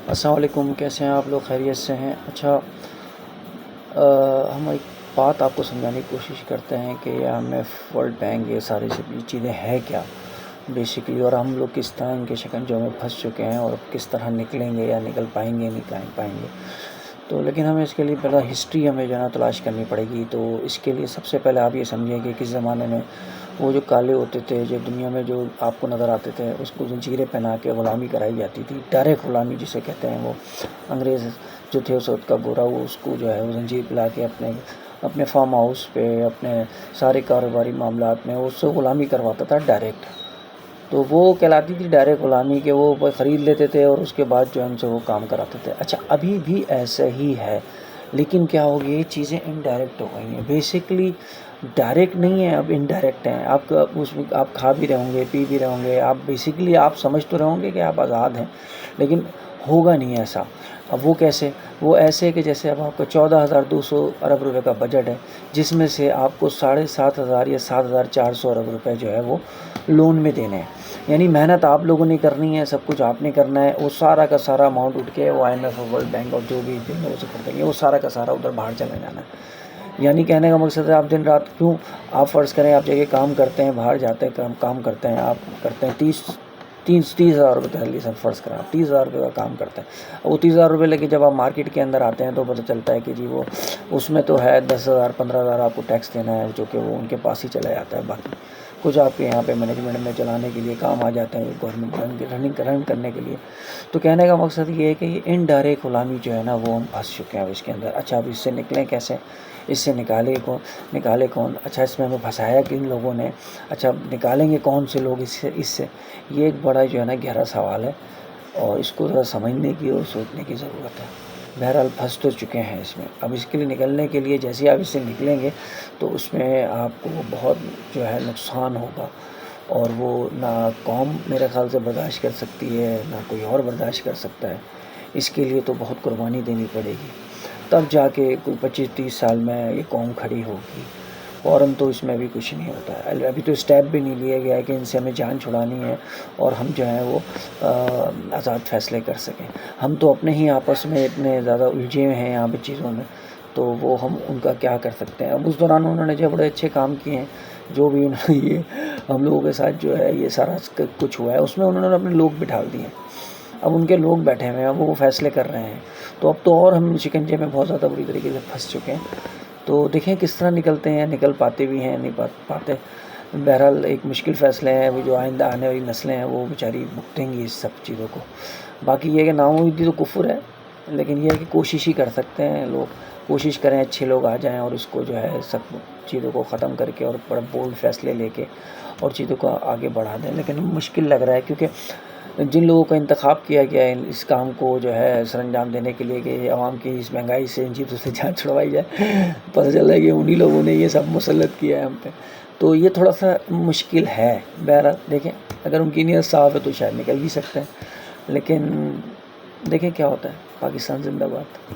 السلام علیکم، کیسے ہیں آپ لوگ؟ خیریت سے ہیں؟ اچھا، ہم ایک بات آپ کو سمجھانے کی کوشش کرتے ہیں کہ یہ ہمیں ورلڈ بینک یہ ساری چیزیں ہے کیا بیسکلی، اور ہم لوگ کس طرح ان کے شکنجوں میں پھنس چکے ہیں اور کس طرح نکلیں گے یا نکل پائیں گے نہیں پائیں گے. تو لیکن ہمیں اس کے لیے پہلا ہسٹری ہمیں جو ہے نا تلاش کرنی پڑے گی. تو اس کے لیے سب سے پہلے آپ یہ سمجھیں کہ کس زمانے میں وہ جو کالے ہوتے تھے، جو دنیا میں جو آپ کو نظر آتے تھے، اس کو زنجیریں پہنا کے غلامی کرائی جاتی تھی. ڈائریکٹ غلامی جسے کہتے ہیں، وہ انگریز جو تھے اس وقت کا گورا، وہ اس کو جو ہے وہ زنجیر پلا کے اپنے فارم ہاؤس پہ، اپنے سارے کاروباری معاملات میں اس سے غلامی کرواتا تھا ڈائریکٹ. تو وہ کہلاتی تھی ڈائریکٹ غلامی، کہ وہ خرید لیتے تھے اور اس کے بعد جو ان سے وہ کام کراتے تھے. اچھا، ابھی بھی ایسا ہی ہے، لیکن کیا ہو گیا، یہ چیزیں انڈائریکٹ ہو گئی ہیں. بیسکلی ڈائریکٹ نہیں ہے، اب انڈائریکٹ ہیں. آپ کھا بھی رہے ہوں گے، پی بھی رہے ہوں گے، آپ بیسکلی آپ سمجھ تو رہے ہوں گے کہ آپ آزاد ہیں، لیکن ہوگا نہیں ایسا. اب وہ کیسے؟ وہ ایسے کہ جیسے اب آپ کا 14,200 ارب روپے کا بجٹ ہے، جس میں سے آپ کو 7,500 یا 7,400 ارب روپے جو ہے وہ لون میں دینے ہیں. یعنی محنت آپ لوگوں نے کرنی ہے، سب کچھ آپ نے کرنا ہے. وہ سارا کا سارا اماؤنٹ اٹھ کے وہ IMF اور ورلڈ بینک اور جو بھی دنیا سے کر دیں گے، وہ سارا کا سارا ادھر باہر چلے جانا ہے. یعنی کہنے کا مقصد ہے، آپ دن رات کیوں، آپ فرض کریں آپ جگہ کام کرتے ہیں، باہر جاتے ہیں، کام کرتے ہیں، آپ کرتے ہیں 30,000 روپے فرض کریں آپ 30,000 روپے کا کام کرتے ہیں. وہ 30,000 روپے لے کے جب آپ مارکیٹ کے اندر آتے ہیں تو پتہ چلتا ہے کہ جی وہ اس میں تو ہے 10,000 15,000 آپ کو ٹیکس دینا ہے، جو کہ وہ ان کے پاس ہی چلا جاتا ہے. باقی کچھ آپ کے یہاں پہ مینجمنٹ میں چلانے کے لیے کام آ جاتے ہیں، گورنمنٹ رن کرنے کے لیے. تو کہنے کا مقصد یہ ہے کہ یہ انڈائریکٹ غلامی جو ہے نا، وہ ہم پھنس چکے ہیں اب اس کے اندر. اچھا، اب اس سے نکلیں کیسے؟ اس سے نکالے کون؟ اچھا، اس میں ہمیں پھنسایا کن لوگوں نے؟ اچھا، نکالیں گے کون سے لوگ اس سے؟ یہ ایک بڑا جو ہے نا گہرا سوال ہے، اور اس کو ذرا سمجھنے کی اور سوچنے کی ضرورت ہے. بہرحال پھنس تو چکے ہیں اس میں. اب اس کے لیے نکلنے کے لیے جیسے آپ اس سے نکلیں گے تو اس میں آپ کو بہت جو ہے نقصان ہوگا، اور وہ نہ قوم میرے خیال سے برداشت کر سکتی ہے، نہ کوئی اور برداشت کر سکتا ہے. اس کے لیے تو بہت قربانی دینی پڑے گی، تب جا کے کوئی 25-30 سال میں یہ قوم کھڑی ہوگی. فوراً تو اس میں بھی کچھ نہیں ہوتا ہے. ابھی تو اسٹیپ بھی نہیں لیا گیا ہے کہ ان سے ہمیں جان چھڑانی ہے اور ہم جو ہے وہ آزاد فیصلے کر سکیں. ہم تو اپنے ہی آپس میں اتنے زیادہ الجھے ہوئے ہیں یہاں پہ چیزوں میں، تو وہ ہم ان کا کیا کر سکتے ہیں. اب اس دوران انہوں نے جو بڑے اچھے کام کیے ہیں، جو بھی انہوں نے یہ ہم لوگوں کے ساتھ جو ہے یہ سارا کچھ ہوا ہے، اس میں انہوں نے اپنے لوگ بٹھا دیے ہیں. اب ان کے لوگ بیٹھے ہوئے ہیں، اب وہ فیصلے کر رہے ہیں. تو اب تو اور ہم شکنجے میں بہت زیادہ بری طریقے سے پھنس چکے ہیں. تو دیکھیں کس طرح نکلتے ہیں، نکل پاتے بھی ہیں نہیں پاتے. بہرحال ایک مشکل فیصلے ہیں، وہ جو آئندہ آنے والی نسلیں ہیں وہ بیچاری بھگتیں گی اس سب چیزوں کو. باقی یہ کہ ناامیدی تو کفر ہے، لیکن یہ ہے کہ کوشش ہی کر سکتے ہیں لوگ. کوشش کریں، اچھے لوگ آ جائیں اور اس کو جو ہے سب چیزوں کو ختم کر کے اور بڑا بولڈ فیصلے لے کے اور چیزوں کو آگے بڑھا دیں. لیکن مشکل لگ رہا ہے، کیونکہ جن لوگوں کا انتخاب کیا گیا ہے اس کام کو جو ہے سر انجام دینے کے لیے، کہ عوام کی اس مہنگائی سے، ان چیزوں سے جان چھڑوائی جائے، پتہ چلا ہے کہ انہی لوگوں نے یہ سب مسلط کیا ہے ہم پہ. تو یہ تھوڑا سا مشکل ہے. بہرحال دیکھیں، اگر ان کی نیت صاف ہے تو شاید نکل بھی سکتے ہیں، لیکن دیکھیں کیا ہوتا ہے. پاکستان زندہ باد.